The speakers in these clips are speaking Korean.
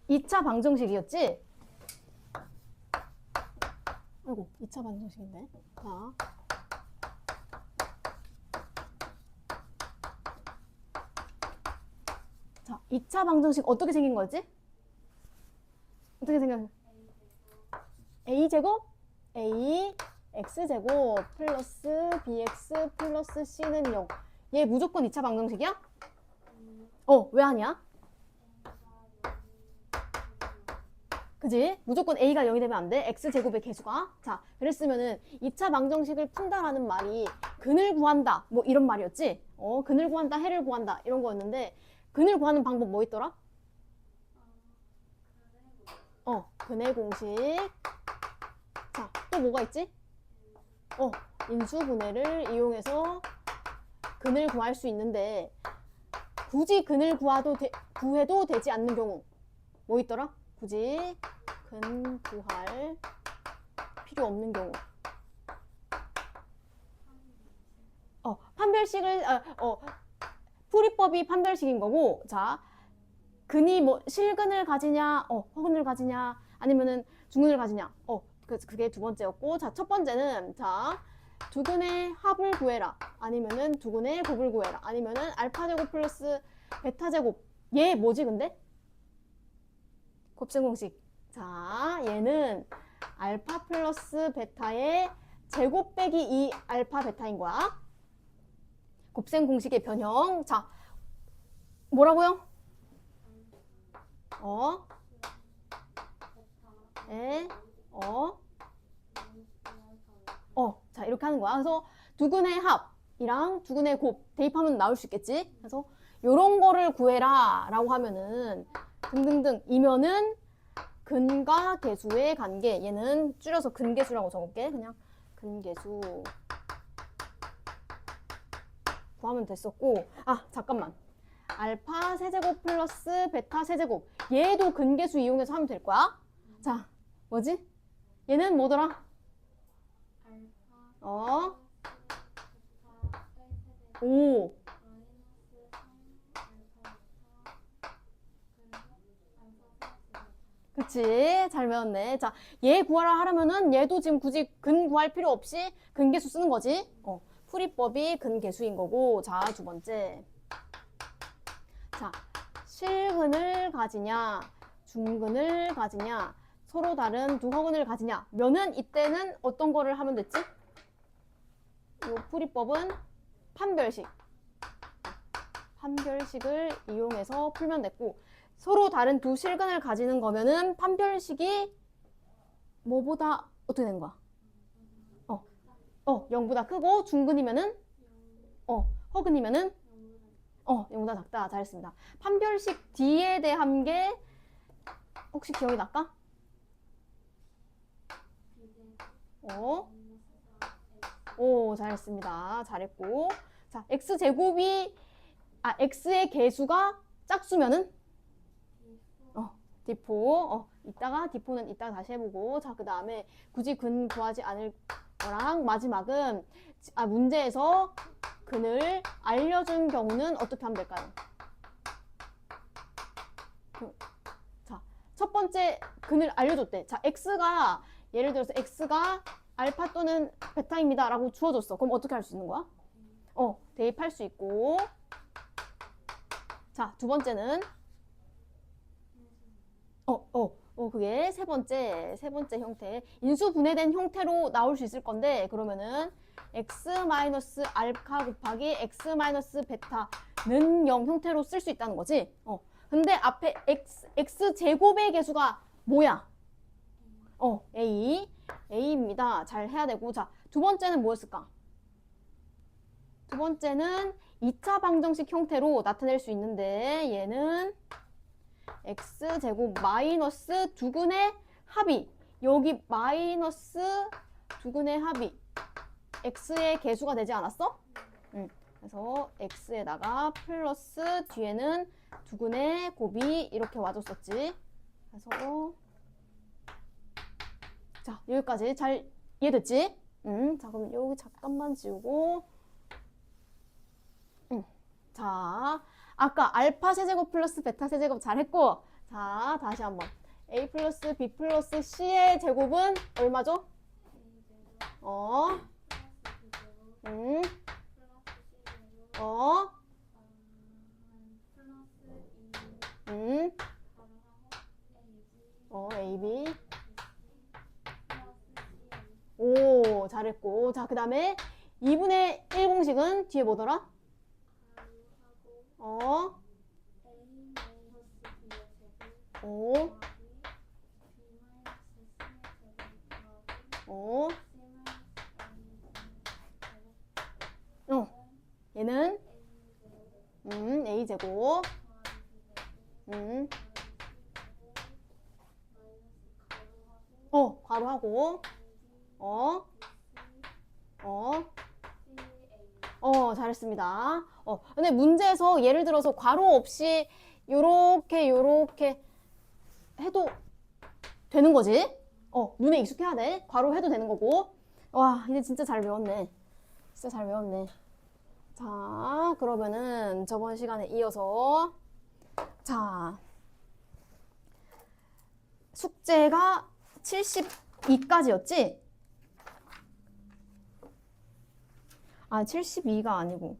2차 방정식이었지? 아이고, 2차 방정식인데. 자, 2차 방정식 어떻게 생긴 거지? 어떻게 생겼? a제곱 a x제곱 플러스 bx 플러스 c는 0. 얘 무조건 2차 방정식이야? 왜 아니야? 그지? 무조건 a가 0이 되면 안 돼. x제곱의 개수가. 자, 그랬으면은 2차 방정식을 푼다라는 말이 근을 구한다. 뭐 이런 말이었지? 근을 구한다, 해를 구한다. 이런 거였는데 근을 구하는 방법 뭐 있더라? 근의 공식. 자, 또 뭐가 있지? 인수분해를 이용해서 근을 구할 수 있는데 굳이 근을 구해도 되지 않는 경우 뭐 있더라? 굳이 근 구할 필요 없는 경우. 판별식을 풀이법이 판별식인 거고. 자, 근이 뭐 실근을 가지냐, 허근을 가지냐, 아니면은 중근을 가지냐. 그게 두 번째였고. 자, 첫 번째는 자, 두근의 합을 구해라. 아니면은 두근의 곱을 구해라. 아니면은 알파 제곱 플러스 베타 제곱. 얘 뭐지 근데? 곱셈 공식. 자, 얘는 알파 플러스 베타의 제곱 빼기 2 알파 베타인 거야. 곱셈 공식의 변형. 자, 뭐라고요? 자, 이렇게 하는 거야. 그래서 두근의 합이랑 두근의 곱 대입하면 나올 수 있겠지? 그래서 요런 거를 구해라 라고 하면은 등등등 이면은 근과 계수의 관계. 얘는 줄여서 근계수라고 적을게. 그냥 근계수 구하면 됐었고. 잠깐만. 알파 세제곱 플러스 베타 세제곱. 얘도 근계수 이용해서 하면 될 거야. 자, 뭐지? 얘는 뭐더라? 오. 그치? 잘 배웠네. 자, 얘 구하라 하려면은 얘도 지금 굳이 근 구할 필요 없이 근계수 쓰는 거지? 풀이법이 근계수인 거고. 자, 두 번째. 자, 실근을 가지냐, 중근을 가지냐, 서로 다른 두 허근을 가지냐. 면은 이때는 어떤 거를 하면 됐지? 이 풀이법은 판별식을 이용해서 풀면 됐고, 서로 다른 두 실근을 가지는 거면은 판별식이 뭐보다 어떻게 되는 거야? 0보다 크고, 중근이면은 허근이면은 0보다 작다. 잘했습니다. 판별식 D에 대한 게 혹시 기억이 날까? 잘했습니다. 잘했고. 자, x의 개수가 짝수면은 D4. D4는 이따가 다시 해보고. 자, 그 다음에 굳이 근 구하지 않을 거랑 마지막은 문제에서 근을 알려준 경우는 어떻게 하면 될까요? 자, 첫 번째 근을 알려줬대. 자, 예를 들어서 x가 알파 또는 베타입니다 라고 주어줬어. 그럼 어떻게 할 수 있는 거야? 대입할 수 있고. 자, 두 번째는 그게 세 번째 형태. 인수 분해된 형태로 나올 수 있을 건데, 그러면은 x 마이너스 알파 곱하기 x 마이너스 베타는 0 형태로 쓸 수 있다는 거지. 근데 앞에 x 제곱의 개수가 뭐야? a입니다. 잘 해야 되고. 자, 두 번째는 뭐였을까? 두 번째는 2차 방정식 형태로 나타낼 수 있는데, 얘는 x제곱 마이너스 두근의 합이, 여기 마이너스 두근의 합이 x의 개수가 되지 않았어? 그래서 x에다가 플러스 뒤에는 두근의 곱이 이렇게 와줬었지. 그래서 자, 여기까지 잘 이해됐지? 자, 그럼 여기 잠깐만 지우고. 자, 아까 알파 세제곱 플러스 베타 세제곱 잘했고, 자, 다시 한번. A 플러스 B 플러스 C의 제곱은 얼마죠? 어, 어, AB. 오, 잘했고. 자, 그 다음에 2분의 1 공식은 뒤에 뭐더라? 어, 오, 오, 얘는 A제곱. 괄호하고. 잘했습니다. 근데 문제에서 예를 들어서 괄호 없이 요렇게 해도 되는 거지? 눈에 익숙해야 돼. 괄호 해도 되는 거고. 와, 이제 진짜 잘 배웠네. 진짜 잘 배웠네. 자, 그러면은 저번 시간에 이어서 자, 숙제가 72까지였지? 아, 72가 아니고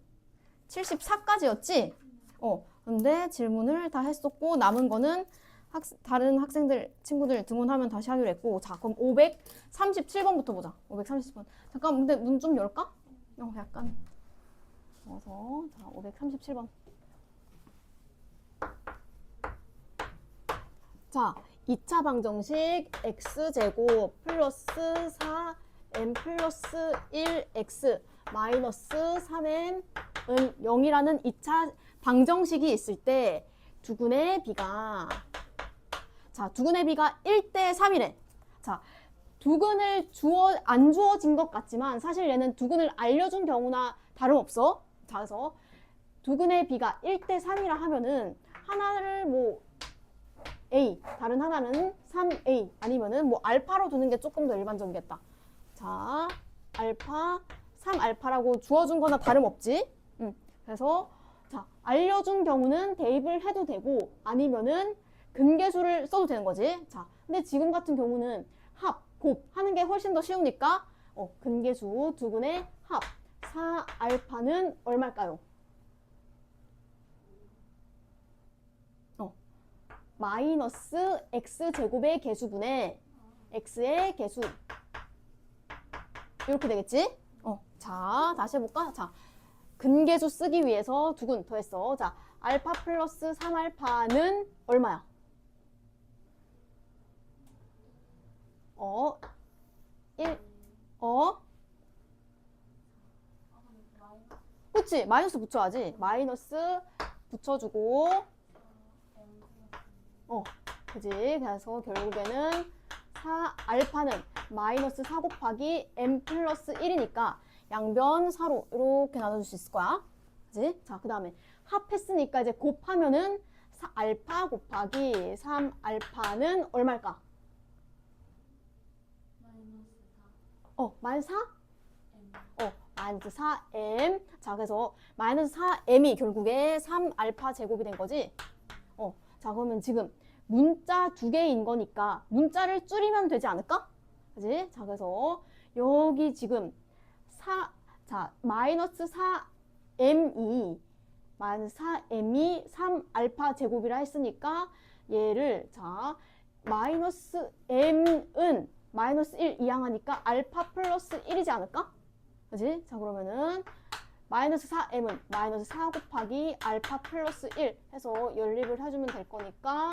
74까지였지? 근데 질문을 다 했었고 남은 거는 다른 학생들, 친구들 등원하면 다시 하기로 했고. 자, 그럼 537번부터 보자. 537번. 잠깐, 근데 문 좀 열까? 약간 넣어서. 자, 537번. 자, 2차 방정식 x제곱 플러스 4m 플러스 1x 마이너스 3m은 0이라는 2차 방정식이 있을 때 두근의 비가 1대 3이래. 자, 두근을 안 주어진 것 같지만 사실 얘는 두근을 알려준 경우나 다름없어. 자, 그래서 두근의 비가 1대 3이라 하면은 하나를 뭐 A, 다른 하나는 3A 아니면은 뭐 알파로 두는 게 조금 더 일반적이겠다. 자, 알파, 3알파라고 주어준 거나 다름없지. 그래서 자, 알려준 경우는 대입을 해도 되고 아니면은 근계수를 써도 되는 거지. 자, 근데 지금 같은 경우는 합, 곱 하는 게 훨씬 더 쉬우니까 근계수 두근의 합 4알파는 얼마일까요? 마이너스 x제곱의 개수분의 x의 개수 이렇게 되겠지? 자, 다시 해볼까? 자, 근계수 쓰기 위해서 두근 더했어. 자, 알파 플러스 3알파는 얼마야? 1, 그치? 마이너스 붙여야지. 마이너스 붙여주고 그지? 그래서 결국에는 4알파는 마이너스 4 곱하기 m 플러스 1이니까 양변 4로 이렇게 나눠줄 수 있을 거야. 그지? 자, 그 다음에 합했으니까 이제 곱하면은 4알파 곱하기 3알파는 얼마일까? 마이너스 4? 마이너스 4m. 자, 그래서 마이너스 4m이 결국에 3알파 제곱이 된 거지? 자, 그러면 지금 문자 두 개인 거니까 문자를 줄이면 되지 않을까? 그지? 자, 그래서 여기 지금 마이너스 4m이 3알파 제곱이라 했으니까 얘를 마이너스 m은 마이너스 1 이항하니까 알파 플러스 1이지 않을까? 그지? 자, 그러면은 마이너스 4m은 마이너스 4 곱하기 알파 플러스 1 해서 연립을 해주면 될 거니까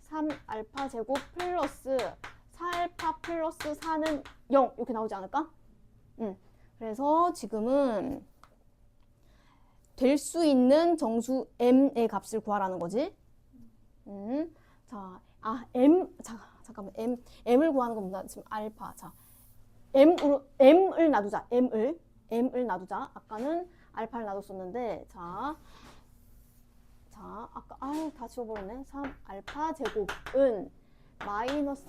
3알파 제곱 플러스 4알파 플러스 4는 0 이렇게 나오지 않을까? 그래서 지금은 될 수 있는 정수 m의 값을 구하라는 거지. 잠깐만 m을 구하는 겁니다. 지금 알파. 자, m을 놔두자. m을 놔두자. 아까는 알파를 놔뒀었는데, 자, 아까 다 지워버렸네. 3알파 제곱은 마이너스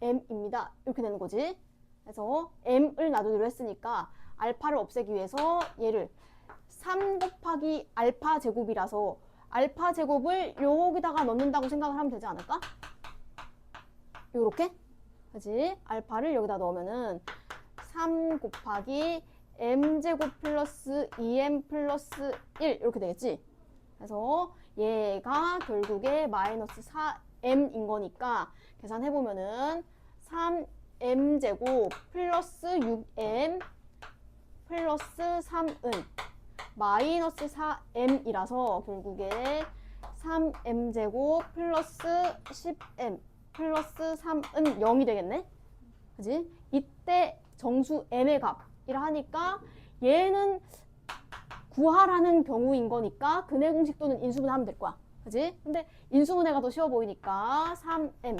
3m입니다. 이렇게 되는 거지. 그래서 m을 놔두기로 했으니까 알파를 없애기 위해서 얘를 3 곱하기 알파 제곱이라서 알파 제곱을 여기다가 넣는다고 생각을 하면 되지 않을까? 요렇게? 그지? 알파를 여기다 넣으면은 3 곱하기 m제곱 플러스 2m 플러스 1 이렇게 되겠지? 그래서 얘가 결국에 마이너스 4m인 거니까 계산해보면은 3m제곱 플러스 6m 플러스 3은 마이너스 4m이라서 결국에 3m제곱 플러스 10m 플러스 3은 0이 되겠네? 그지? 이때 정수 m의 값이라 하니까 얘는 구하라는 경우인 거니까 근해 공식 또는 인수분해 하면 될 거야. 그지? 근데 인수분해가 더 쉬워 보이니까 3m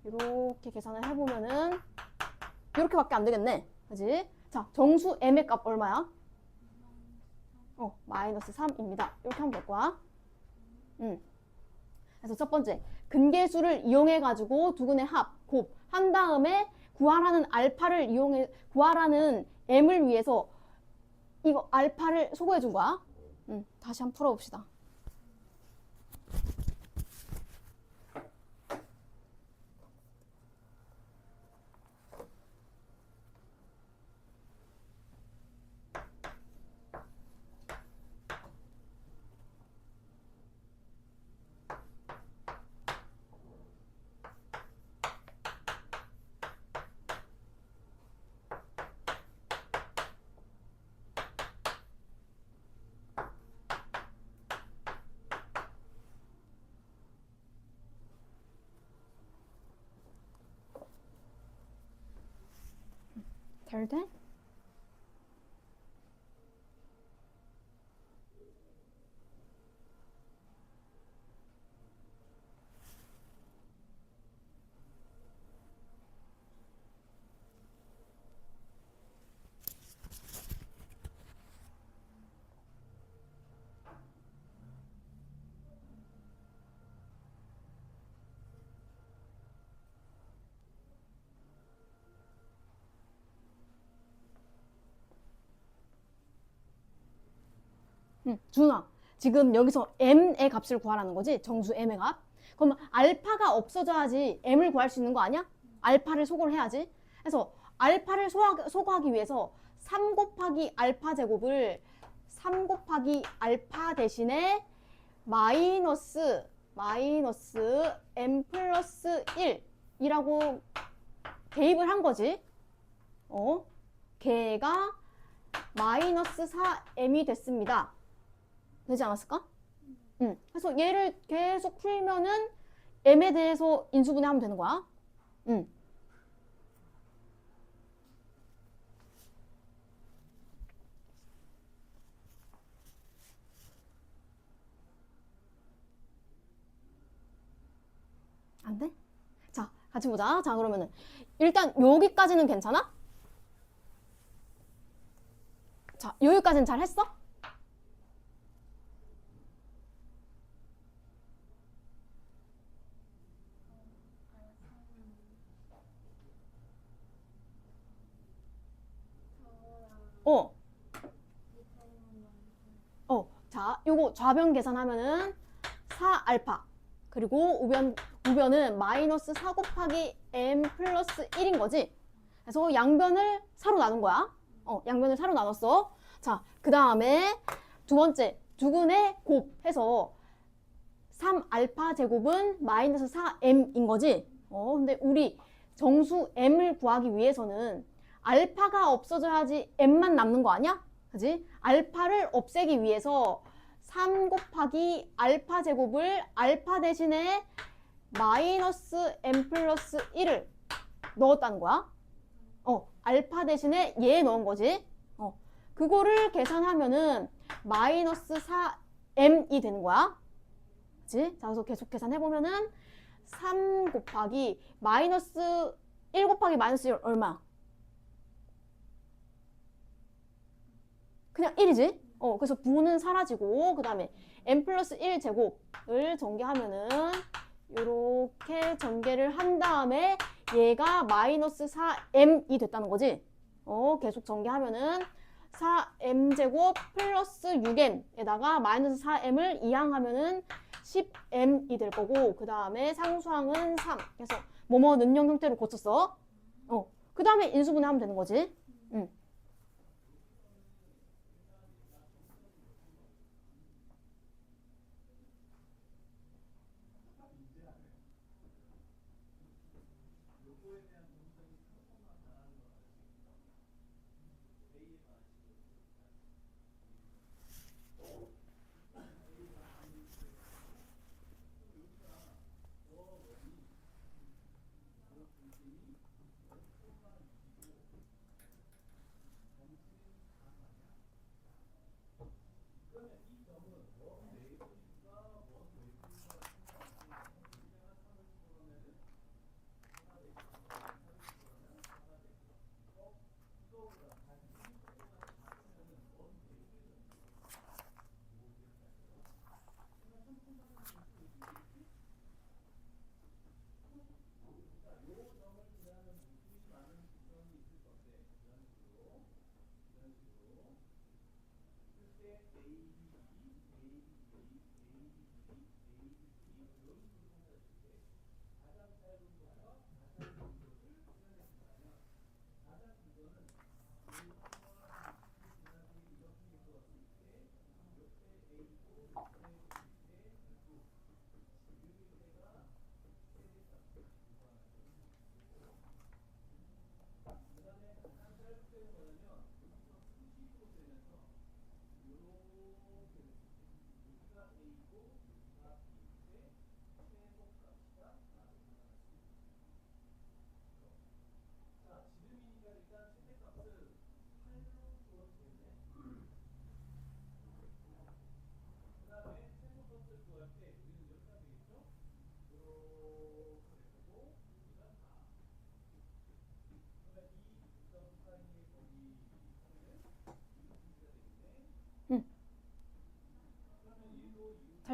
이렇게 계산을 해보면은 이렇게밖에 안 되겠네. 그지? 자, 정수 m의 값 얼마야? 마이너스 3입니다. 이렇게 하면 될 거야. 그래서 첫 번째, 근계수를 이용해가지고 두근의 합, 곱, 한 다음에 구하라는 알파를 이용해, 구하라는 m을 위해서 이거 알파를 소거해 준 거야. 다시 한번 풀어봅시다. 잘 돼? 준아, 지금 여기서 m의 값을 구하라는 거지? 정수 m의 값? 그러면 알파가 없어져야지 m을 구할 수 있는 거 아니야? 알파를 소거를 해야지. 그래서 알파를 소거하기 위해서 3 곱하기 알파 제곱을 3 곱하기 알파 대신에 마이너스 m 플러스 1이라고 대입을 한 거지. 걔가 마이너스 4m이 됐습니다. 되지 않았을까? 그래서 얘를 계속 풀면은 m에 대해서 인수분해 하면 되는 거야. 안 돼? 자, 같이 보자. 자, 그러면은 일단 여기까지는 괜찮아? 자, 여기까지는 잘 했어? 자, 요거 좌변 계산하면은 4알파 그리고 우변은 마이너스 4 곱하기 m 플러스 1인 거지. 그래서 양변을 4로 나눈 거야. 양변을 4로 나눴어. 자, 그 다음에 두 번째 두근의 곱해서 3알파 제곱은 마이너스 4m인 거지. 근데 우리 정수 m을 구하기 위해서는 알파가 없어져야지 m만 남는 거 아니야? 그지? 알파를 없애기 위해서 3 곱하기 알파 제곱을 알파 대신에 마이너스 m 플러스 1을 넣었다는 거야. 알파 대신에 얘 넣은 거지. 그거를 계산하면은 마이너스 4m이 되는 거야. 그치? 자, 그래서 계속 계산해보면은 3 곱하기 마이너스 1 곱하기 마이너스 1 얼마? 그냥 1이지? 그래서 부는 사라지고 그 다음에 m 플러스 1 제곱을 전개하면은 이렇게 전개를 한 다음에 얘가 마이너스 4m이 됐다는 거지. 계속 전개하면은 4m제곱 플러스 6m에다가 마이너스 4m을 이항하면은 10m이 될 거고, 그 다음에 상수항은 3. 그래서 뭐뭐 는영 형태로 고쳤어. 그 다음에 인수분해하면 되는 거지.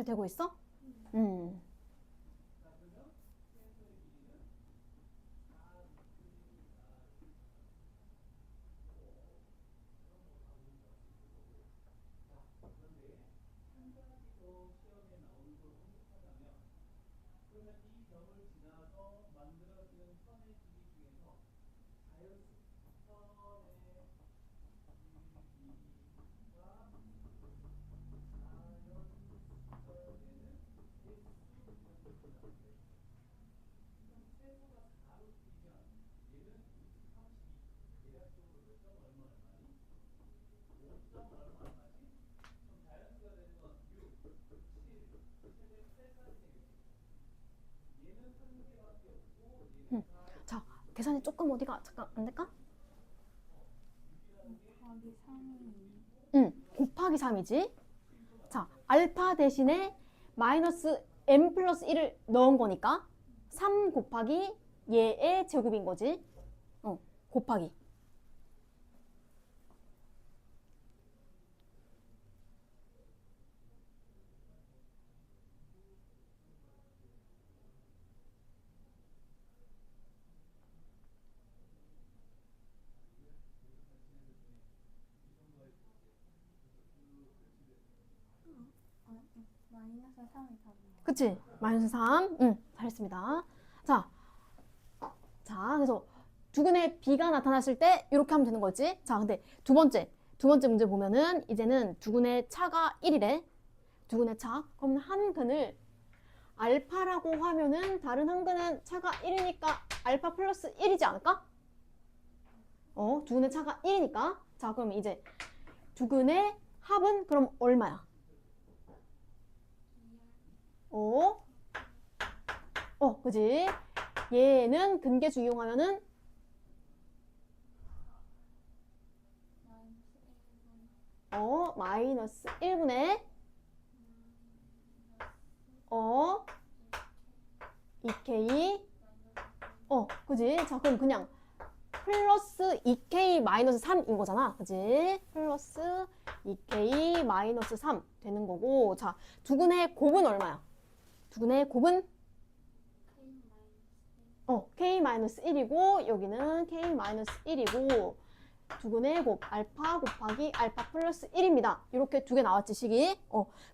잘 되고 있어? 자, 계산이 조금 어디가 잠깐 안 될까? 곱하기 3이지. 자, 알파 대신에 마이너스 m 플러스 1을 넣은 거니까 3 곱하기 얘의 제곱인 거지. 곱하기. 마이너스 3이 답이야. 그치? 마이너스 3. 잘했습니다. 자, 그래서 두근의 B가 나타났을 때 이렇게 하면 되는 거지. 자, 근데 두 번째 문제 보면은 이제는 두근의 차가 1이래. 두근의 차. 그럼 한 근을 알파라고 하면은 다른 한 근은 차가 1이니까 알파 플러스 1이지 않을까? 두근의 차가 1이니까. 자, 그럼 이제 두근의 합은 그럼 얼마야? 그지? 얘는 근계수 이용하면은 마이너스 1분의 2k 그지? 자, 그럼 그냥 플러스 2k 마이너스 3인 거잖아. 그지? 플러스 2k 마이너스 3 되는 거고. 자, 두근의 곱은 얼마야? 두근의 곱은 k 마이너스 1이고 여기는 k 마이너스 1이고 두근의 곱 알파 곱하기 알파 플러스 1입니다. 이렇게 두 개 나왔지 식이.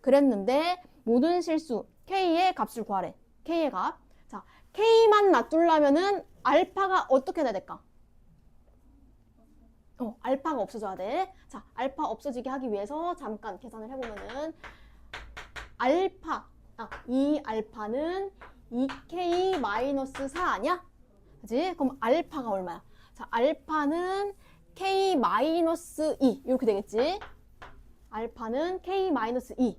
그랬는데 모든 실수 K의 값을 구하래. K의 값. 자, K만 놔두려면은 알파가 어떻게 돼야 될까? 알파가 없어져야 돼. 자, 알파 없어지게 하기 위해서 잠깐 계산을 해보면은 이 알파는 2K-4 아니야? 그지? 그럼 알파가 얼마야? 자, 알파는 K-2 이렇게 되겠지? 알파는 K-2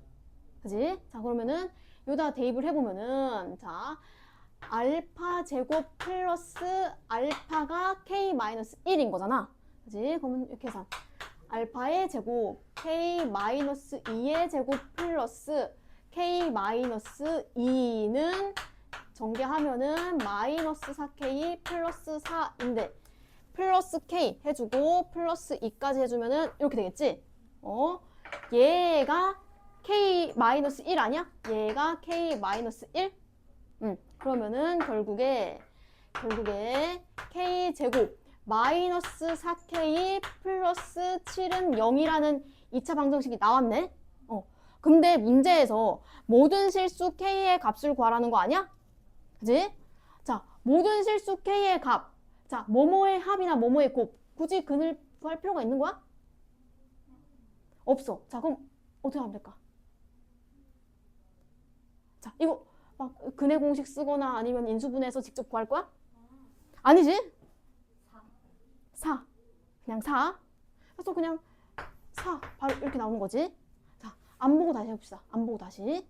그지? 자, 그러면은 여기다 대입을 해보면은 자, 알파 제곱 플러스 알파가 K-1인 거잖아. 그지? 그러면 이렇게 계산. 알파의 제곱 K-2의 제곱 플러스 K-2는 전개하면은 마이너스 4K 플러스 4인데 플러스 K 해주고 플러스 2까지 해주면은 이렇게 되겠지? 얘가 K-1 아니야? 얘가 K-1? 그러면은 결국에 K제곱 마이너스 4K 플러스 7은 0이라는 2차 방정식이 나왔네? 근데 문제에서 모든 실수 K의 값을 구하라는 거 아니야? 그지? 자, 모든 실수 K의 값. 자, 뭐뭐의 합이나 뭐뭐의 곱. 굳이 근을 구할 필요가 있는 거야? 없어. 자, 그럼 어떻게 하면 될까? 자, 이거 막 근의 공식 쓰거나 아니면 인수분해해서 직접 구할 거야? 아니지? 4. 그냥 4. 그래서 그냥 4. 바로 이렇게 나오는 거지. 자, 안 보고 다시 해봅시다. 안 보고 다시.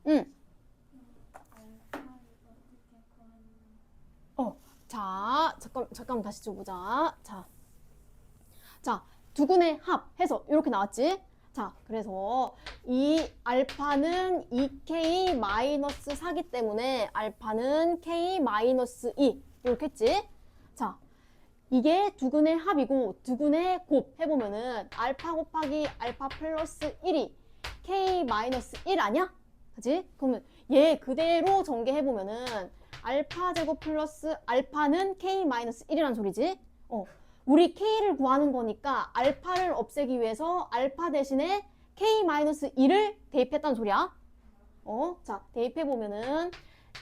응. 자, 잠깐 다시 줘보자. 자, 두근의 합 해서 이렇게 나왔지? 자, 그래서 이 알파는 2K-4기 때문에 알파는 K-2 이렇게 했지? 자, 이게 두근의 합이고 두근의 곱 해보면은 알파 곱하기 알파 플러스 1이 K-1 아니야? 그지? 그러면 얘 그대로 전개해보면은 알파 제곱 플러스 알파는 K-1이라는 소리지? 우리 K를 구하는 거니까 알파를 없애기 위해서 알파 대신에 K-2를 대입했다는 소리야. 자, 대입해보면은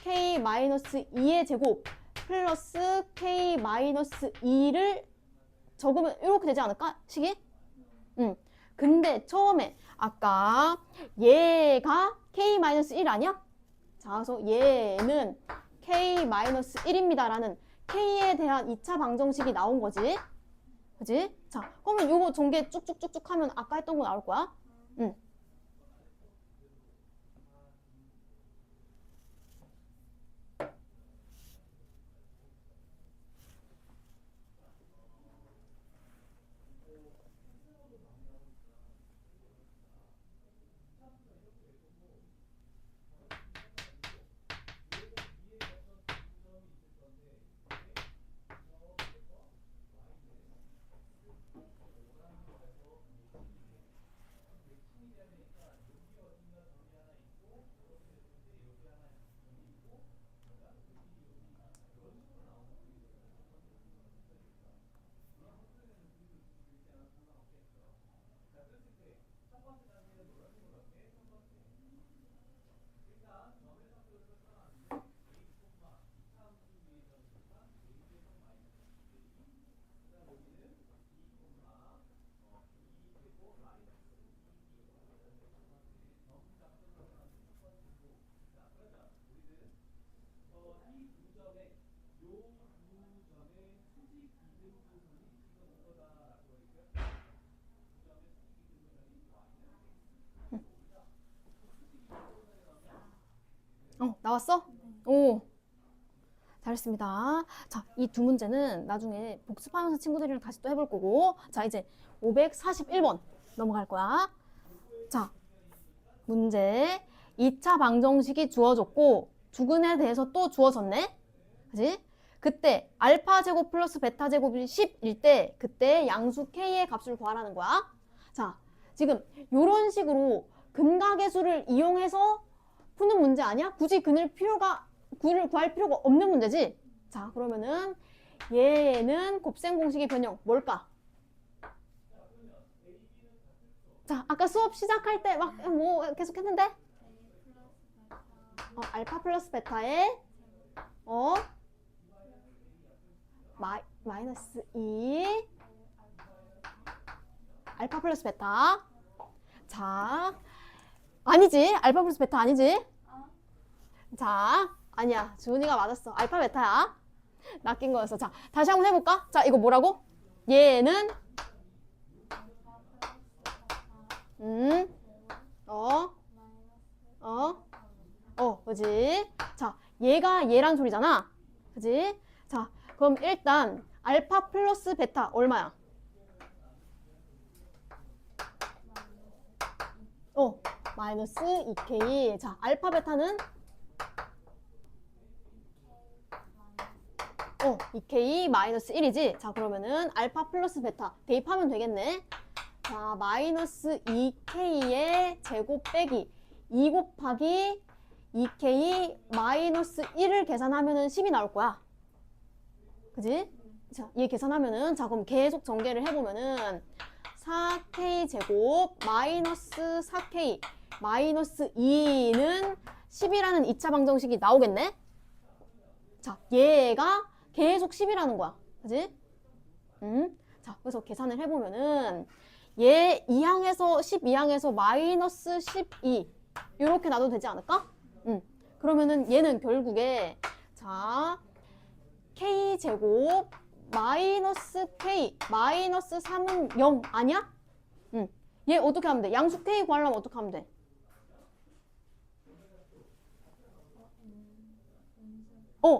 K-2의 제곱 플러스 K-2를 적으면 이렇게 되지 않을까? 식이? 근데 처음에 아까 얘가 K-1 아니야? 자, 그래서 얘는 K-1입니다 라는 K에 대한 2차 방정식이 나온 거지. 그지? 자, 그러면 요거 전개 쭉쭉쭉쭉 하면 아까 했던 거 나올 거야. 응. 나왔어? 오, 잘했습니다. 자, 이 두 문제는 나중에 복습하면서 친구들이랑 다시 또 해볼 거고. 자, 이제 541번 넘어갈 거야. 자, 문제. 2차 방정식이 주어졌고 두근에 대해서 또 주어졌네. 그지? 그때 알파 제곱 플러스 베타 제곱이 10일 때 그때 양수 k의 값을 구하라는 거야. 자, 지금 요런 식으로 근각의수를 이용해서 푸는 문제 아니야? 굳이 근을 구할 필요가 없는 문제지? 자, 그러면은 얘는 곱셈 공식의 변형 뭘까? 자, 아까 수업 시작할 때 막 뭐 계속 했는데? 알파 플러스 베타의 마이너스 2 알파 플러스 베타. 자, 아니지. 알파 플러스 베타 아니지? 자, 아니야. 주은이가 맞았어. 알파 베타야. 낚인 거였어. 자, 다시 한번 해볼까? 자, 이거 뭐라고? 얘는 그지? 자, 얘가 얘란 소리잖아. 그지? 자, 그럼 일단 알파 플러스 베타 얼마야? 마이너스 2k. 자, 알파 베타는 2k 마이너스 1이지? 자, 그러면은 알파 플러스 베타 대입하면 되겠네. 자, 마이너스 2k의 제곱 빼기 2 곱하기 2k 마이너스 1을 계산하면은 10이 나올 거야. 그지? 자, 얘 계산하면은, 자, 그럼 계속 전개를 해보면은 4k 제곱 마이너스 4k 마이너스 2는 10이라는 2차 방정식이 나오겠네? 자, 얘가 계속 10이라는 거야. 그지? 자, 그래서 계산을 해보면은 얘 2항에서 12항에서 마이너스 12 이렇게 놔도 되지 않을까? 그러면은 얘는 결국에 자 k제곱 마이너스 k 마이너스 3은 0 아니야? 얘 어떻게 하면 돼? 양수 k 구하려면 어떻게 하면 돼?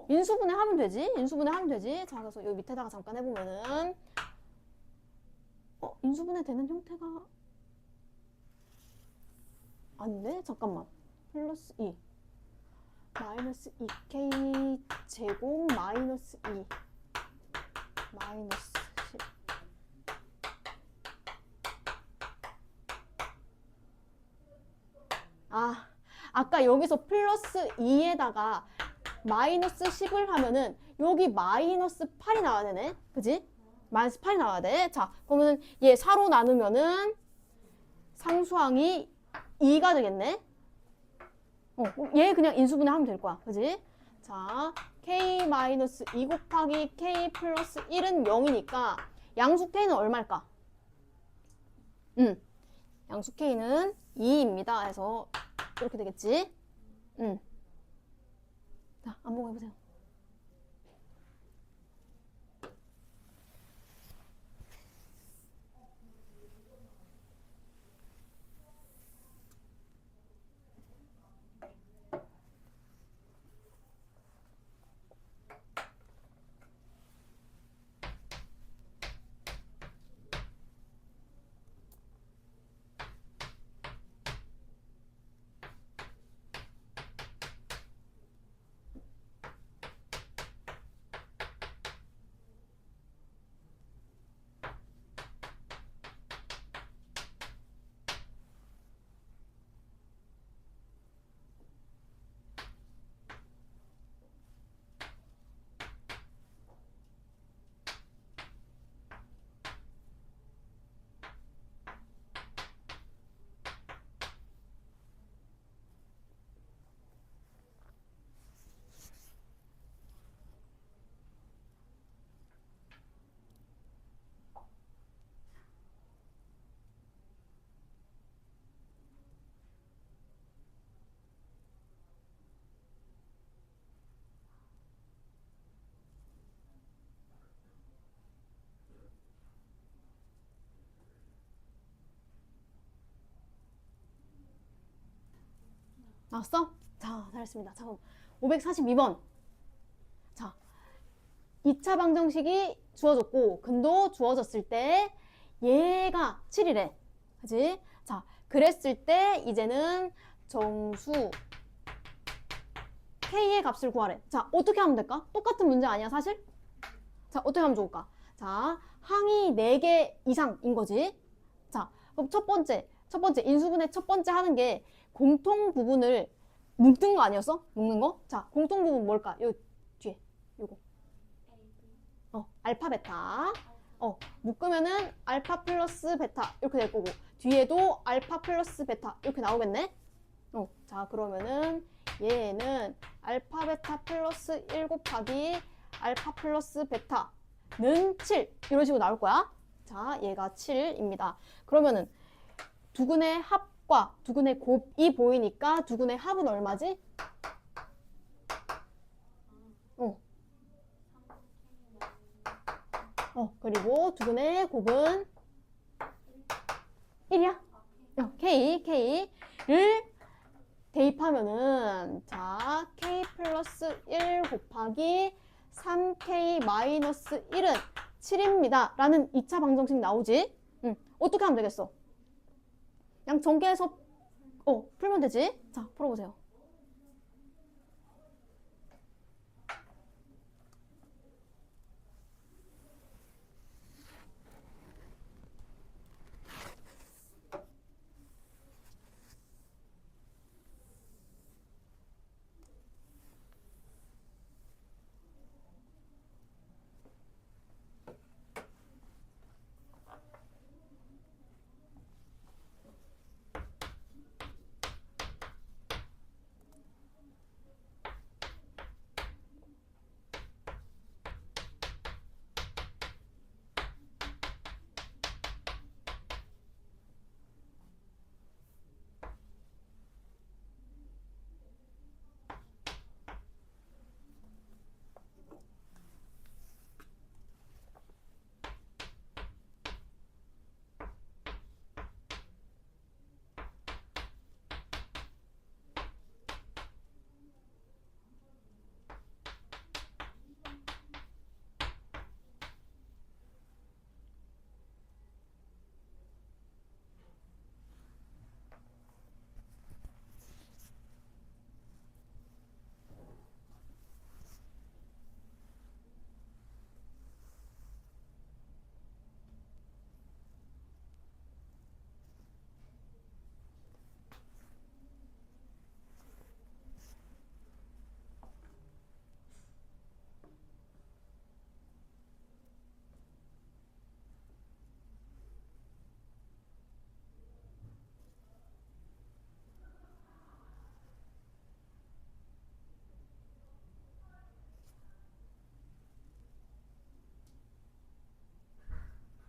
인수분해 하면 되지. 인수분해 하면 되지. 자, 그래서 여기 밑에다가 잠깐 해보면은 인수분해 되는 형태가 아닌데? 잠깐만. 플러스 2 마이너스 2k 제곱 마이너스 2 마이너스 10 아까 여기서 플러스 2에다가 마이너스 10을 하면은 여기 마이너스 8이 나와야 되네. 그지? 마이너스 8이 나와야 돼. 자, 그러면은 얘 4로 나누면은 상수항이 2가 되겠네. 얘 그냥 인수분해 하면 될 거야. 그지? 자, k-2 곱하기 k 플러스 1은 0이니까 양수 k는 얼마일까? 양수 k는 2입니다. 해서 이렇게 되겠지? 자, 안보고 해보세요. 나왔어? 자, 잘했습니다. 자, 그럼 542번. 자, 2차 방정식이 주어졌고 근도 주어졌을 때 얘가 7이래. 그지? 자, 그랬을 때 이제는 정수 K의 값을 구하래. 자, 어떻게 하면 될까? 똑같은 문제 아니야, 사실? 자, 어떻게 하면 좋을까? 자, 항이 4개 이상인 거지. 자, 그럼 첫 번째 인수분해 첫 번째 하는 게 공통 부분을 묶는 거 아니었어? 묶는 거? 자, 공통 부분 뭘까? 요 뒤에 요거. 알파 베타. 묶으면은 알파 플러스 베타 이렇게 될 거고 뒤에도 알파 플러스 베타 이렇게 나오겠네. 자, 그러면은 얘는 알파 베타 플러스 1 곱하기 알파 플러스 베타는 7 이런 식으로 나올 거야. 자, 얘가 7입니다. 그러면은 두근의 합과 두근의 곱이 보이니까 두근의 합은 얼마지? 그리고 두근의 곱은 1이야. K를 대입하면은 자, K 플러스 1 곱하기 3K 마이너스 1은 7입니다. 라는 2차 방정식 나오지? 어떻게 하면 되겠어? 그냥 전개해서 풀면 되지? 자, 풀어보세요.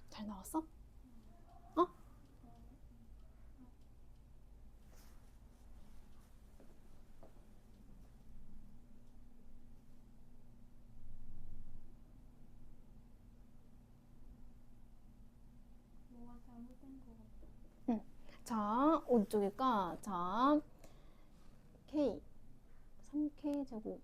잘 나왔어? 어? 뭐가 잘못된 거 같아. 자, 어디쪽일까? 자, K 3K 제곱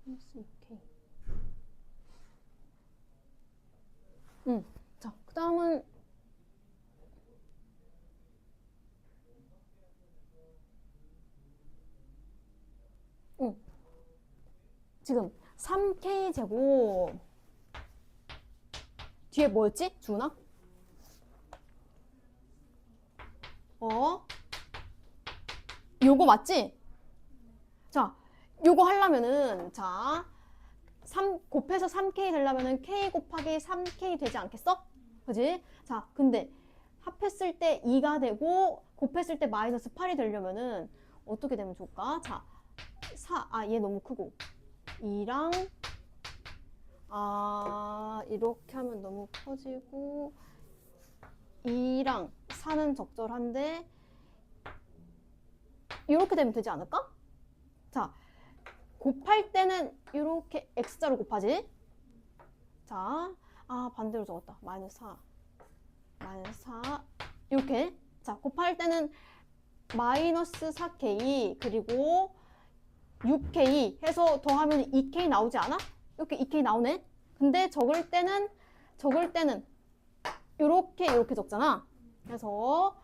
플러스 2K. 자, 그 다음은 지금 3K 제곱 뒤에 뭐였지? 주은아? 요거 맞지? 자, 요거 하려면은 자, 3 곱해서 3K 되려면은 K 곱하기 3K 되지 않겠어? 그지? 자, 근데 합했을 때 2가 되고 곱했을 때 마이너스 8이 되려면은 어떻게 되면 좋을까? 자, 얘 너무 크고 2랑 이렇게 하면 너무 커지고 2랑 4는 적절한데 이렇게 되면 되지 않을까? 자, 곱할 때는 이렇게 x자로 곱하지. 자, 반대로 적었다. 마이너스 4 이렇게. 자, 곱할 때는 마이너스 4k 그리고 6k 해서 더하면 2k 나오지 않아? 이렇게 2k 나오네. 근데 적을 때는 이렇게 적잖아. 그래서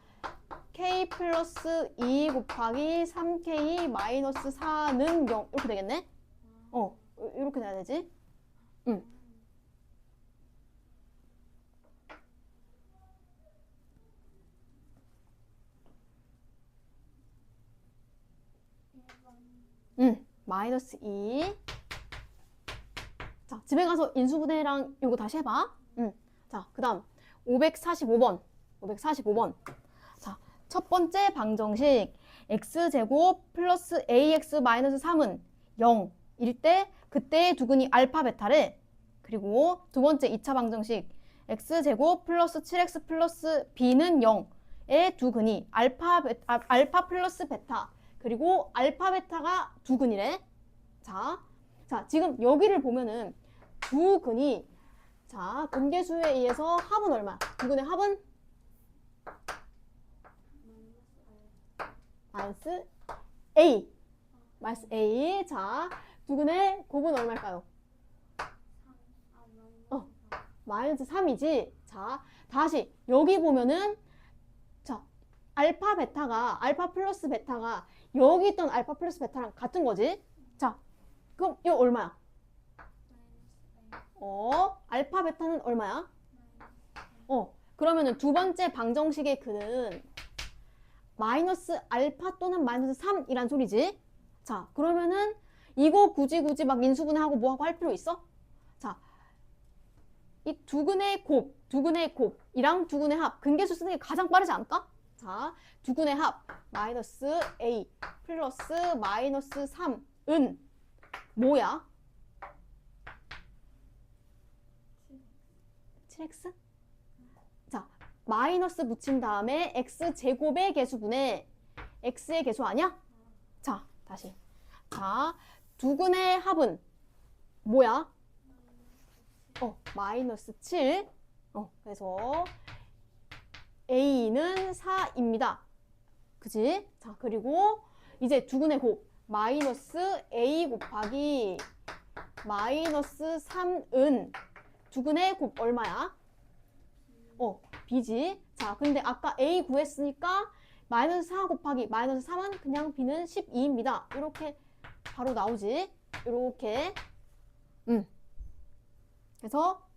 k 플러스 2 곱하기 3k 마이너스 4는 0 이렇게 되겠네. 이렇게 돼야 되지. 응. 마이너스 2. 자, 집에 가서 인수분해랑 이거 다시 해봐. 자, 그 다음 545번. 자, 첫 번째 방정식 x제곱 플러스 ax 마이너스 3은 0일 때 그때의 두근이 알파 베타래. 그리고 두 번째 2차 방정식 x제곱 플러스 7x 플러스 b는 0의 두근이 알파 플러스 베타 그리고 알파 베타가 두근이래. 자, 지금 여기를 보면은 두근이 자, 공계수에 의해서 합은 얼마? 두근의 합은 마이너스 A. 마이너스 A. 자, 두근의 곱은 얼마일까요? 마이너스 3이지. 자, 다시 여기 보면은 자, 알파 플러스 베타가 여기 있던 알파 플러스 베타랑 같은 거지. 자, 그럼 이거 얼마야? 알파 베타는 얼마야? 그러면은 두 번째 방정식의 근은 마이너스 알파 또는 마이너스 3이란 소리지. 자, 그러면은 이거 굳이 막 인수분해하고 뭐하고 할 필요 있어? 자, 이 두근의 곱이랑 두근의 합, 근계수 쓰는 게 가장 빠르지 않을까? 자, 두근의 합 마이너스 a 플러스 마이너스 3은 뭐야? 7x? 자, 마이너스 붙인 다음에 x제곱의 개수분의 x의 개수 아니야? 자, 다시. 자, 두근의 합은 뭐야? 마이너스 7. 그래서 a는 4입니다. 그지? 자, 그리고 이제 두근의 곱 마이너스 a 곱하기 마이너스 3은 두근의 곱 얼마야? b지. 자, 근데 아까 a 구했으니까 마이너스 4 곱하기 마이너스 3은 그냥 b는 12입니다. 이렇게 바로 나오지. 이렇게. 그래서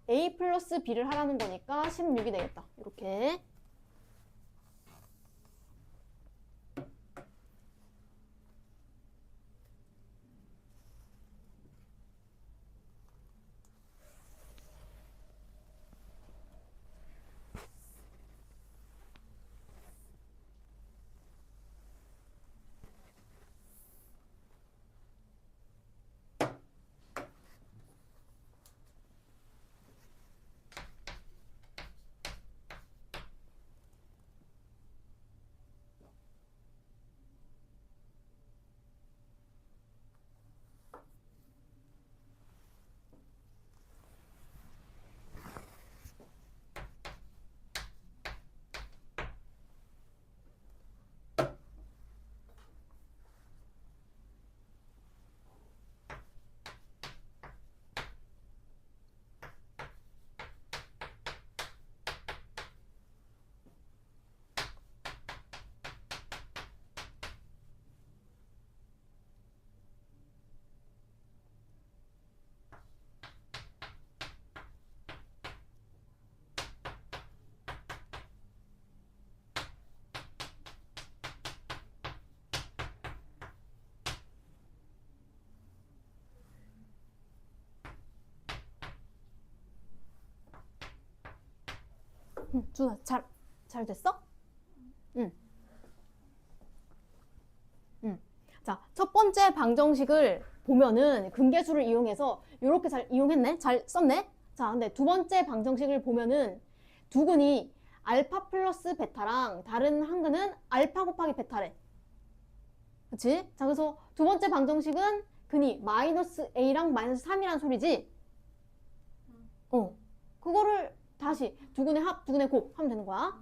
a 플러스 b를 하라는 거니까 16이 되겠다. 이렇게. 준아, 잘 됐어? 응. 자, 첫 번째 방정식을 보면은 근계수를 이용해서 이렇게 잘 이용했네? 잘 썼네? 자, 근데 두 번째 방정식을 보면은 두근이 알파 플러스 베타랑 다른 한 근은 알파 곱하기 베타래. 그치? 자, 그래서 두 번째 방정식은 근이 마이너스 a랑 마이너스 3이란 소리지? 그거를 다시 두근의 합, 두근의 곱 하면 되는 거야.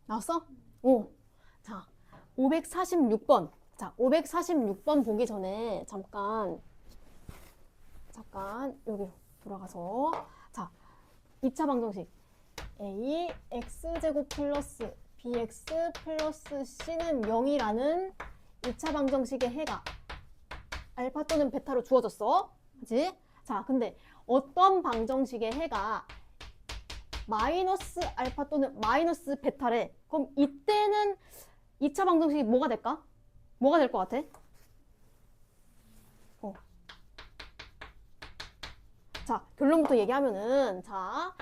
나왔어? 오. 자, 546번. 자, 546번 보기 전에 잠깐 여기 돌아가서 자, 2차 방정식 a x제곱 플러스 bx 플러스 c는 0이라는 2차 방정식의 해가 알파 또는 베타로 주어졌어. 그치? 자, 근데 어떤 방정식의 해가 마이너스 알파 또는 마이너스 베타래. 그럼 이때는 2차 방정식이 뭐가 될까? 뭐가 될 것 같아? 자, 결론부터 얘기하면은 자,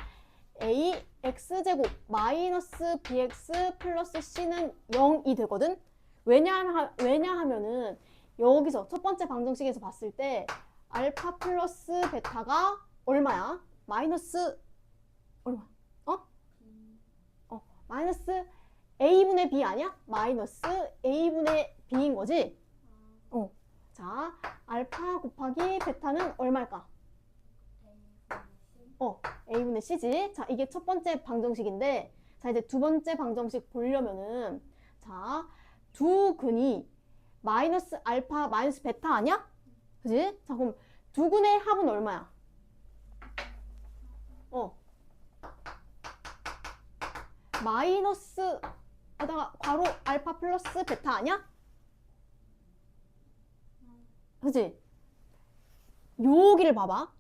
a x제곱 마이너스 bx 플러스 c는 0이 되거든? 왜냐하면은 여기서 첫 번째 방정식에서 봤을 때 알파 플러스 베타가 얼마야? 마이너스 얼마? 마이너스 a분의 b 아니야? 마이너스 a분의 b인 거지? 자, 알파 곱하기 베타는 얼마일까? a분의 c지. 자, 이게 첫 번째 방정식인데, 자, 이제 두 번째 방정식 보려면은, 자, 두 근이 마이너스 알파 마이너스 베타 아니야? 그지? 자, 그럼 두 근의 합은 얼마야? 마이너스에다가 괄호 알파 플러스 베타 아니야? 그치? 여기를 봐봐.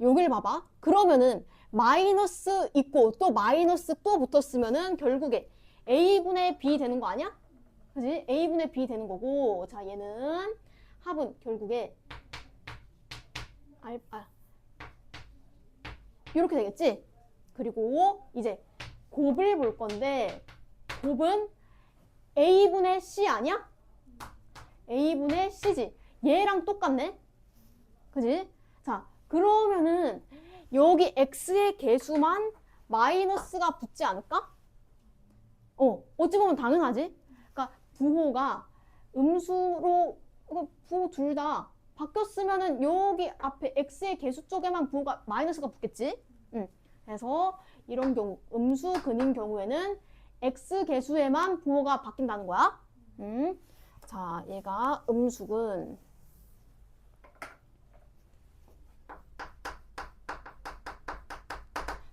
그러면은 마이너스 있고 또 마이너스 또 붙었으면은 결국에 a분의 b 되는 거 아니야? 그치? a분의 b 되는 거고, 자, 얘는 합은 결국에 이렇게 되겠지? 그리고 이제 곱을 볼 건데, 곱은 a분의 c 아니야? a분의 c지. 얘랑 똑같네? 그지? 자, 그러면은 여기 x의 개수만 마이너스가 붙지 않을까? 어찌 보면 당연하지? 그러니까 부호가 음수로, 부호 둘 다 바뀌었으면은 여기 앞에 x의 개수 쪽에만 부호가 마이너스가 붙겠지? 그래서 이런 경우, 음수 근인 경우에는 x 개수에만 부호가 바뀐다는 거야. 자, 얘가 음수근.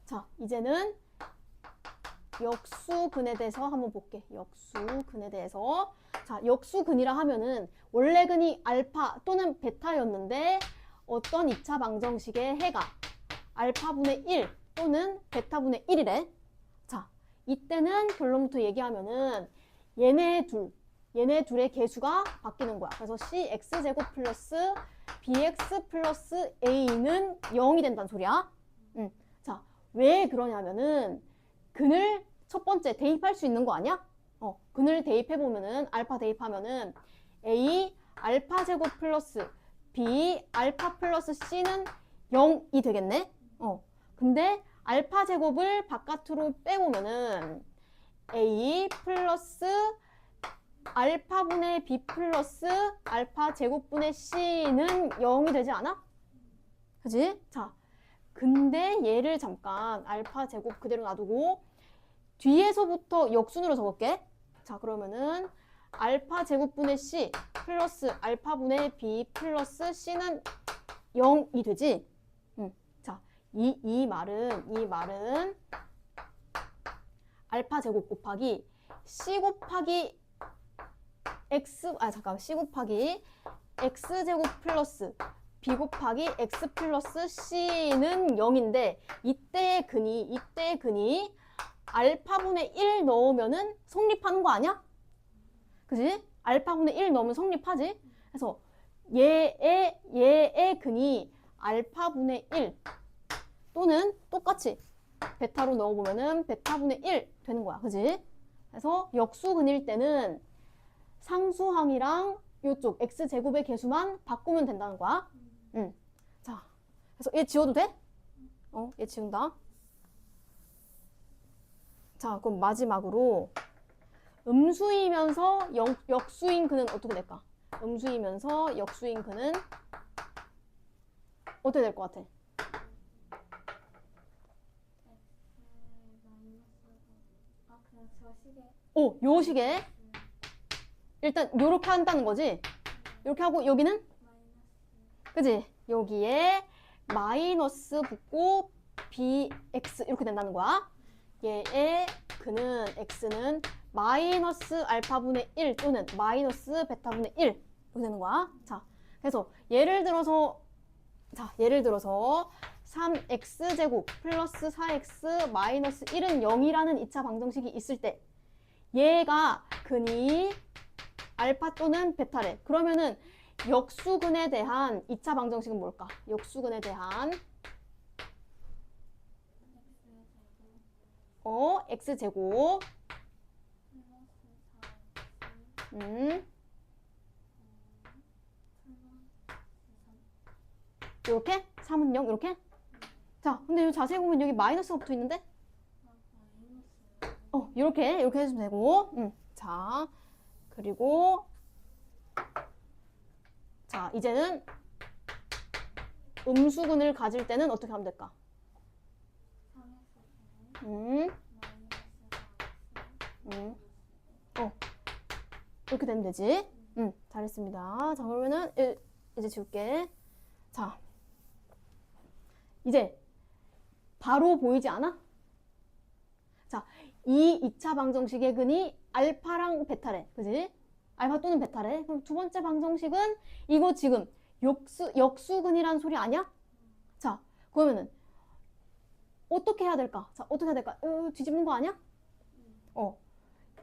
자, 이제는 역수근에 대해서 한번 볼게. 역수근에 대해서. 자, 역수근이라 하면은 원래 근이 알파 또는 베타였는데 어떤 2차 방정식의 해가 알파분의 1 또는 베타분의 1이래. 자, 이때는 결론부터 얘기하면은 얘네 둘의 개수가 바뀌는 거야. 그래서 cx제곱 플러스 bx 플러스 a는 0이 된다는 소리야. 자, 왜 그러냐면은 근을 첫 번째 대입할 수 있는 거 아니야? 근을 대입해보면은 알파 대입하면은 a 알파 제곱 플러스 b 알파 플러스 c는 0이 되겠네? 근데 알파 제곱을 바깥으로 빼보면은 a 플러스 알파분의 b 플러스 알파 제곱분의 c는 0이 되지 않아? 그지? 자, 근데 얘를 잠깐 알파 제곱 그대로 놔두고 뒤에서부터 역순으로 적을게. 자, 그러면은 알파 제곱분의 c 플러스 알파분의 b 플러스 c는 0이 되지? 자, 이 말은 알파 제곱 곱하기 c 곱하기 c 곱하기 x 제곱 플러스 b 곱하기 x 플러스 c는 0인데 이때의 근이 알파분의 1 넣으면은 성립하는 거 아니야? 그지? 알파분의 1 넣으면 성립하지? 그래서 얘의 근이 알파분의 1 또는 똑같이 베타로 넣어보면은 베타분의 1 되는 거야. 그지? 그래서 역수근일 때는 상수항이랑 요쪽 x제곱의 개수만 바꾸면 된다는 거야. 자, 그래서 얘 지워도 돼? 얘 지운다. 자, 그럼 마지막으로 음수이면서 역수인 근은 어떻게 될까? 음수이면서 역수인 근은 어떻게 될 것 같아? 그냥 저 시계. 요 식에 일단 요렇게 한다는 거지? 이렇게 하고 여기는? 마이너스. 그지? 여기에 마이너스 붙고 bx 이렇게 된다는 거야. 얘의 근은 x는 마이너스 알파분의 1 또는 마이너스 베타분의 1 이렇게 되는 거야. 자, 그래서 예를 들어서 3x제곱 플러스 4x 마이너스 1은 0이라는 2차 방정식이 있을 때 얘가 근이 알파 또는 베타래. 그러면은 역수근에 대한 2차 방정식은 뭘까? 역수근에 대한 x제곱 이렇게 3은 0 이렇게. 자, 근데 이 자세히 보면 여기 마이너스가 붙어 있는데 이렇게 해주면 되고. 자, 그리고 자, 이제는 음수근을 가질 때는 어떻게 하면 될까? 이렇게 되면 되지. 잘했습니다. 자, 그러면은 이제 지울게. 자, 이제 바로 보이지 않아? 자, 이 2차 방정식의 근이 알파랑 베타래. 그지? 알파 또는 베타래. 그럼 두 번째 방정식은 이거 지금 역수근이라는 소리 아니야? 자, 그러면은 어떻게 해야 될까? 자, 어떻게 해야 될까? 뒤집는 거 아니야?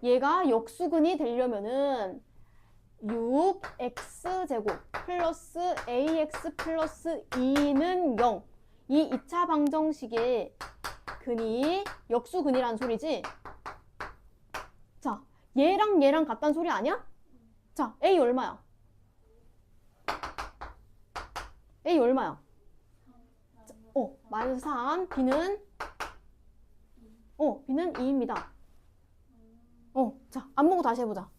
얘가 역수근이 되려면은 6x제곱 플러스 ax 플러스 2는 0. 이 2차 방정식의 근이 역수근이라는 소리지? 자, 얘랑 같다는 소리 아니야? 자, a 얼마야? a 얼마야? 마이너스 3. b는? b는 2입니다. 자, 안 보고 다시 해보자.